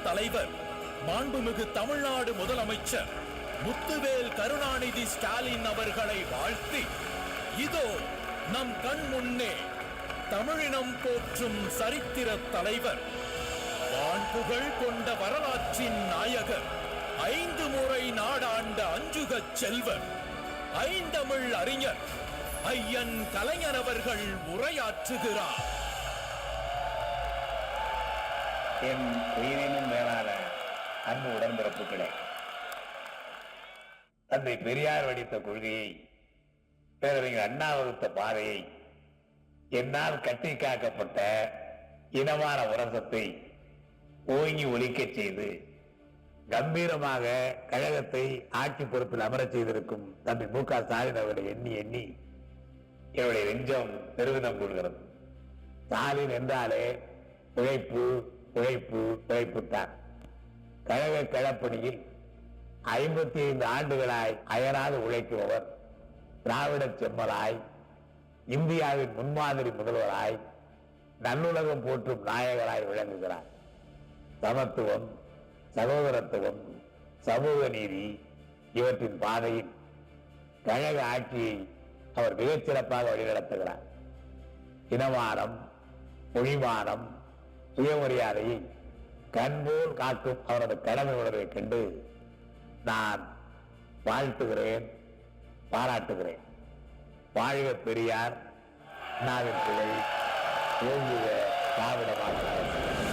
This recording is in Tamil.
தலைவர் மாண்புமிகு தமிழ்நாடு முதலமைச்சர் முத்துவேல் கருணாநிதி ஸ்டாலின் அவர்களை வாழ்த்தி, இதோ நம் கண் முன்னே தமிழினம் போற்றும் சரித்திர தலைவர், வான்புகழ் கொண்ட வரலாற்றின் நாயகர், 5 முறை நாடாண்ட அஞ்சுகச் செல்வர், ஐந்தமிழ் அறிஞர் ஐயன் கலைஞர் அவர்கள் உரையாற்றுகிறார். என் உயிரினும் மேலான அன்பு உடன்பிறப்புகளே, தந்தை பெரியார் வடித்த கொள்கையை, பேரறிஞர் அண்ணா வகுத்த பாதையை, என்னால் கட்டி காக்கப்பட்ட இனமான உரசத்தை ஓங்கி ஒலிக்கச் செய்து கம்பீரமாக கழகத்தை ஆட்சி பொறுப்பில் அமரச் செய்திருக்கும் தம்பி மு.க. ஸ்டாலின் அவர்களை எண்ணி எண்ணி என்னுடைய நெஞ்சம் பெருமிதம் கொள்கிறது. ஸ்டாலின் என்றாலே உழைப்பு உழைப்பு உழைப்புத்தான். கழக களப்பணியில் 55 ஆண்டுகளாய் அயராது உழைக்குபவர், திராவிட செம்மலாய், இந்தியாவின் முன்மாதிரி முதல்வராய், நல்லுலகம் போற்றும் நாயகராய் விளங்குகிறார். சமத்துவம், சகோதரத்துவம், சமூக நீதி இவற்றின் பாதையில் கழக ஆட்சியை அவர் மிகச் சிறப்பாக வழிநடத்துகிறார். இனமானம், மொழிமானம், சுயமரியாதையை கண்போல் காக்கும் அவரது கடமை உணர்வை கண்டு நான் வாழ்த்துகிறேன், பாராட்டுகிறேன். வாழ்க பெரியார், அண்ணாவின் புகழ், ஓங்குக திராவிட மாடல் அரசு.